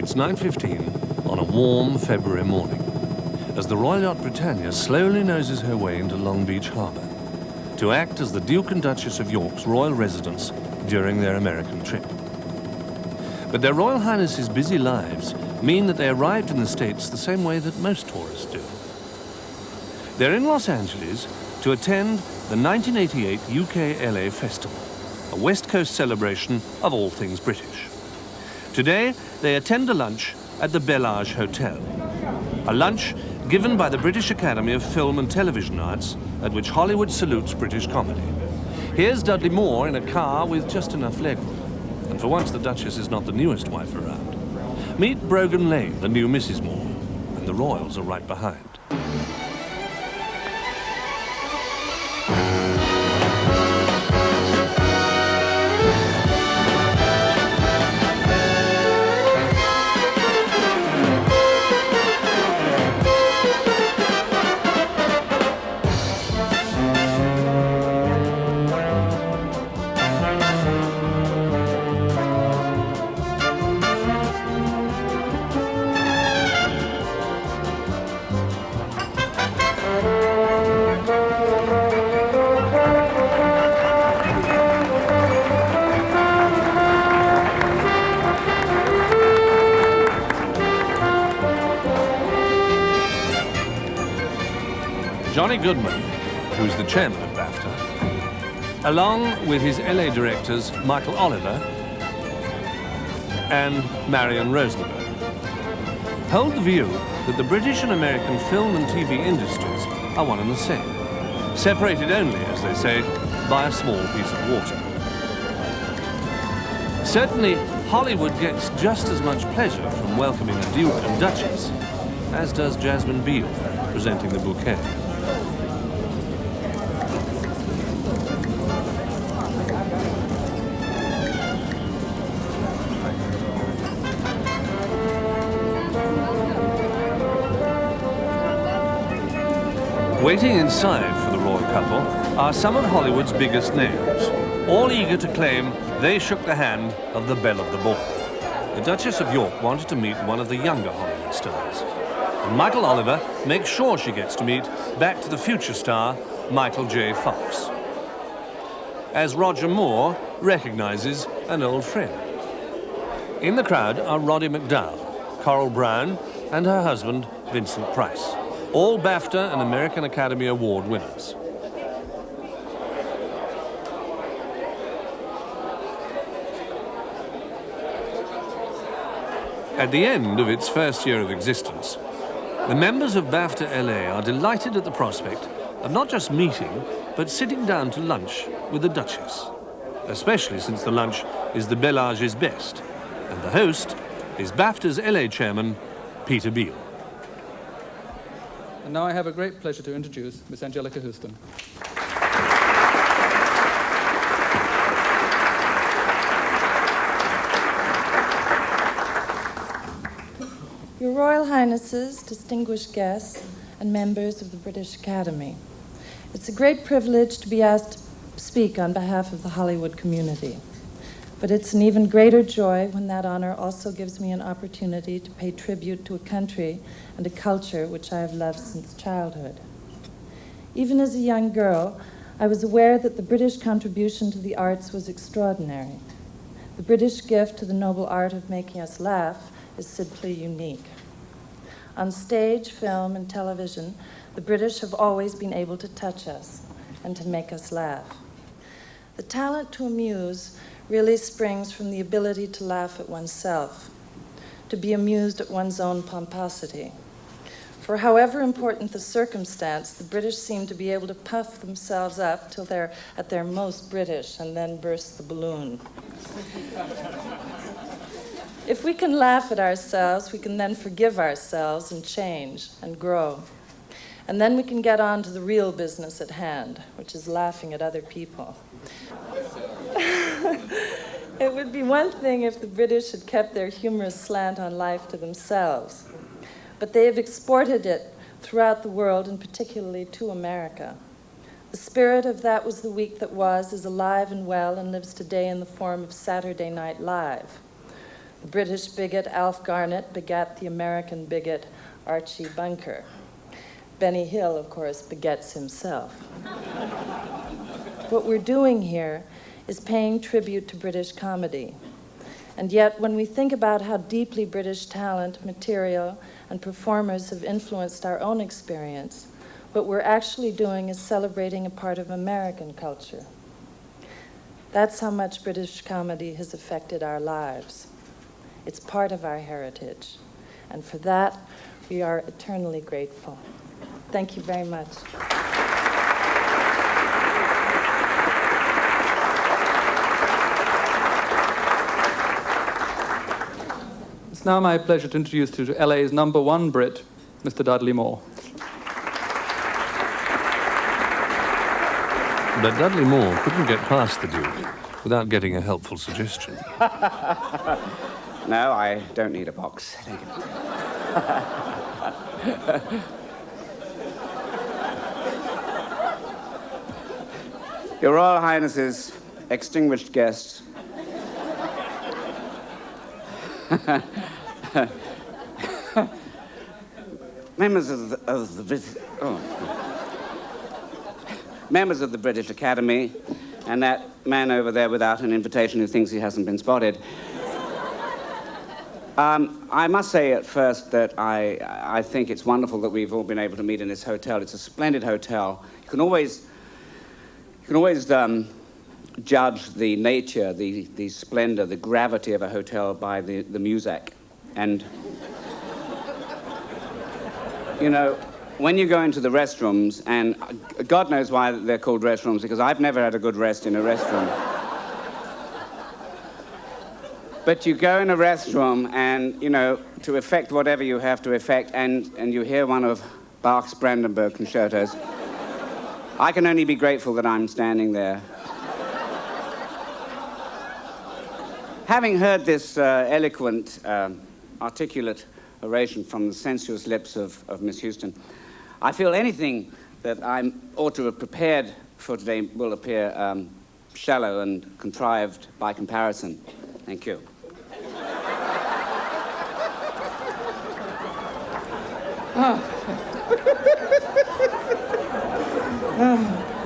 It's 9:15 on a warm February morning as the Royal Yacht Britannia slowly noses her way into Long Beach Harbour to act as the Duke and Duchess of York's royal residence during their American trip. But their Royal Highnesses' busy lives mean that they arrived in the States the same way that most tourists do. They're in Los Angeles to attend the 1988 UK-LA Festival, a West Coast celebration of all things British. Today, they attend a lunch at the Bellage Hotel, a lunch given by the British Academy of Film and Television Arts, at which Hollywood salutes British comedy. Here's Dudley Moore in a car with just enough legroom. And for once, the Duchess is not the newest wife around. Meet Brogan Lane, the new Mrs. Moore, and the royals are right behind. Johnny Goodman, who's the chairman of BAFTA, along with his LA directors Michael Oliver and Marion Rosenberg, hold the view that the British and American film and TV industries are one and the same, separated only, as they say, by a small piece of water. Certainly, Hollywood gets just as much pleasure from welcoming a Duke and Duchess as does Jasmine Beale presenting the bouquet. Waiting inside for the royal couple are some of Hollywood's biggest names, all eager to claim they shook the hand of the belle of the ball. The Duchess of York wanted to meet one of the younger Hollywood stars, and Michael Oliver makes sure she gets to meet Back to the Future star Michael J. Fox, as Roger Moore recognizes an old friend. In the crowd are Roddy McDowall, Coral Browne, and her husband, Vincent Price, all BAFTA and American Academy Award winners. At the end of its first year of existence, the members of BAFTA LA are delighted at the prospect of not just meeting, but sitting down to lunch with the Duchess, especially since the lunch is the Bellage's best, and the host is BAFTA's LA chairman, Peter Beale. And now I have a great pleasure to introduce Miss Anjelica Huston. Your Royal Highnesses, distinguished guests, and members of the British Academy, it's a great privilege to be asked to speak on behalf of the Hollywood community. But it's an even greater joy when that honor also gives me an opportunity to pay tribute to a country and a culture which I have loved since childhood. Even as a young girl, I was aware that the British contribution to the arts was extraordinary. The British gift to the noble art of making us laugh is simply unique. On stage, film, and television, the British have always been able to touch us and to make us laugh. The talent to amuse really springs from the ability to laugh at oneself, to be amused at one's own pomposity. For however important the circumstance, the British seem to be able to puff themselves up till they're at their most British and then burst the balloon. If we can laugh at ourselves, we can then forgive ourselves and change and grow. And then we can get on to the real business at hand, which is laughing at other people. It would be one thing if the British had kept their humorous slant on life to themselves, but they have exported it throughout the world, and particularly to America. The spirit of That Was the Week That Was is alive and well and lives today in the form of Saturday Night Live. The British bigot Alf Garnett begat the American bigot Archie Bunker. Benny Hill, of course, begets himself. What we're doing here is paying tribute to British comedy. And yet, when we think about how deeply British talent, material, and performers have influenced our own experience, what we're actually doing is celebrating a part of American culture. That's how much British comedy has affected our lives. It's part of our heritage. And for that, we are eternally grateful. Thank you very much. It's now my pleasure to introduce you to LA's #1 Brit, Mr. Dudley Moore. But Dudley Moore couldn't get past the Duke without getting a helpful suggestion. No, I don't need a box. Thank you. Your Royal Highnesses, extinguished guests, members of the British Academy, and that man over there without an invitation who thinks he hasn't been spotted. I must say at first that I think it's wonderful that we've all been able to meet in this hotel. It's a splendid hotel. You can always judge the nature, the splendor, the gravity of a hotel by the music. And, you know, when you go into the restrooms, and God knows why they're called restrooms, because I've never had a good rest in a restroom. But you go in a restroom and, you know, to effect whatever you have to effect, and you hear one of Bach's Brandenburg concertos, I can only be grateful that I'm standing there. Having heard this eloquent, articulate oration from the sensuous lips of Miss Huston, I feel anything that I ought to have prepared for today will appear shallow and contrived by comparison. Thank you.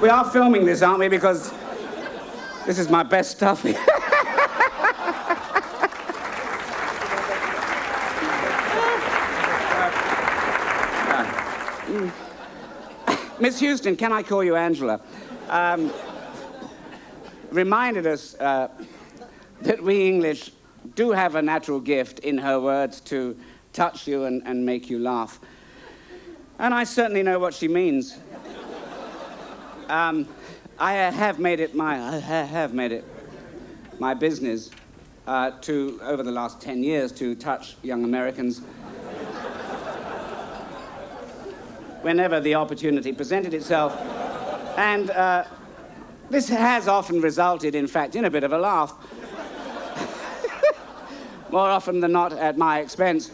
We are filming this, aren't we? Because this is my best stuff. Miss Huston, can I call you Angela? Reminded us that we English do have a natural gift in her words to touch you and make you laugh. And I certainly know what she means. I have made it my business to, over the last 10 years, to touch young Americans whenever the opportunity presented itself. And this has often resulted, in fact, in a bit of a laugh. More often than not at my expense.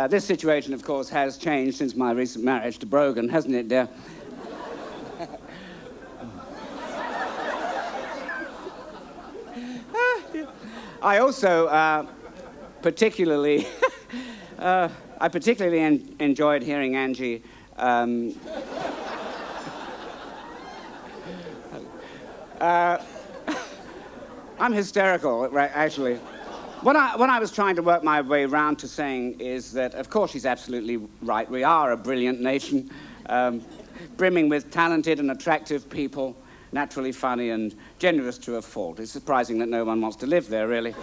This situation, of course, has changed since my recent marriage to Brogan, hasn't it, dear? I also particularly enjoyed hearing Angie I'm hysterical, right, actually. What I was trying to work my way around to saying is that, of course, she's absolutely right. We are a brilliant nation, brimming with talented and attractive people, naturally funny and generous to a fault. It's surprising that no one wants to live there, really.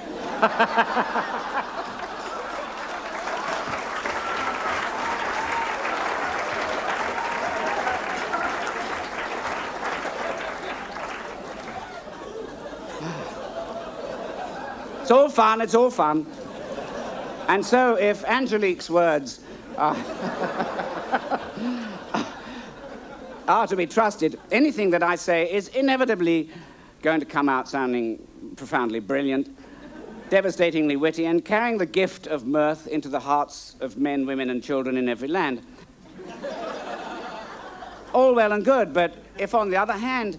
It's all fun, it's all fun. And so, if Angelique's words are to be trusted, anything that I say is inevitably going to come out sounding profoundly brilliant, devastatingly witty, and carrying the gift of mirth into the hearts of men, women, and children in every land. All well and good, but if, on the other hand,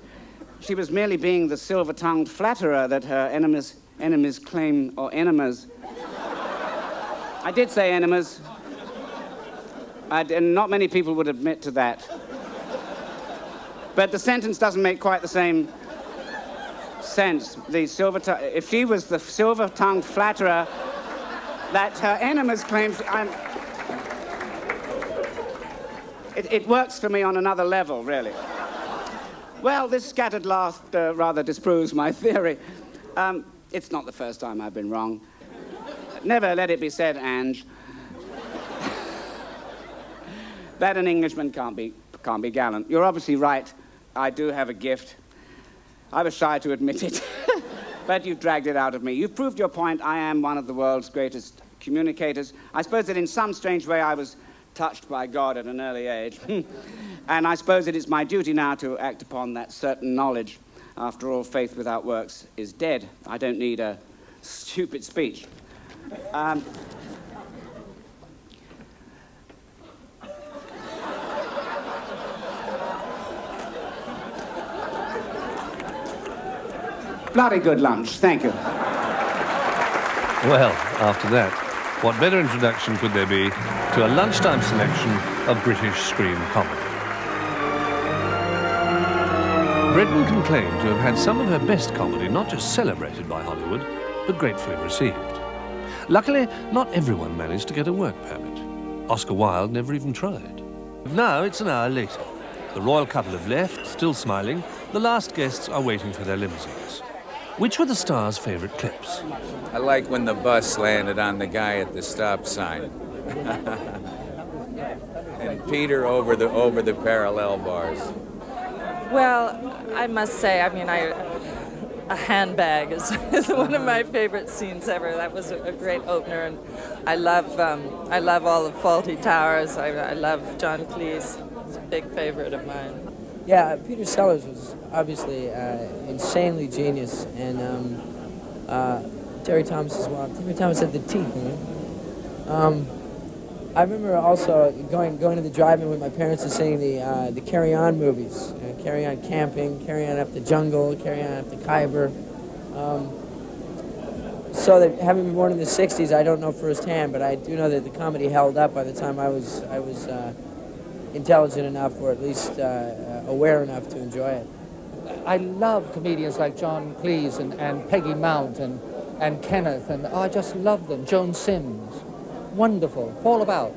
she was merely being the silver-tongued flatterer that her enemies enemies claim, or enemas. I did say enemas. And not many people would admit to that. But the sentence doesn't make quite the same sense. If she was the silver-tongued flatterer that her enemies claim, it works for me on another level, really. Well, this scattered laughter rather disproves my theory. It's not the first time I've been wrong. Never let it be said, Ange, that an Englishman can't be gallant. You're obviously right. I do have a gift. I was shy to admit it, but you've dragged it out of me. You've proved your point. I am one of the world's greatest communicators. I suppose that in some strange way I was touched by God at an early age. And I suppose it is my duty now to act upon that certain knowledge. After all, faith without works is dead. I don't need a stupid speech. Bloody good lunch, thank you. Well, after that, what better introduction could there be to a lunchtime selection of British screen comedy? Britain can claim to have had some of her best comedy not just celebrated by Hollywood, but gratefully received. Luckily, not everyone managed to get a work permit. Oscar Wilde never even tried. Now it's an hour later. The royal couple have left, still smiling. The last guests are waiting for their limousines. Which were the stars' favourite clips? I like when the bus landed on the guy at the stop sign. And Peter over the parallel bars. Well, I must say, I mean, a handbag is one of my favorite scenes ever. That was a great opener, and I love all the Fawlty Towers. I love John Cleese. It's a big favorite of mine. Yeah, Peter Sellers was obviously insanely genius, and Terry Thomas as well. Terry Thomas had the teeth, you know? I remember also going to the drive-in with my parents and seeing the Carry On movies. Carry On Camping, Carry On Up the Jungle, Carry On Up the Khyber. So that having been born in the 60s, I don't know firsthand, but I do know that the comedy held up by the time I was intelligent enough, or at least aware enough to enjoy it. I love comedians like John Cleese and Peggy Mount and Kenneth, and I just love them. Joan Sims. Wonderful. All about.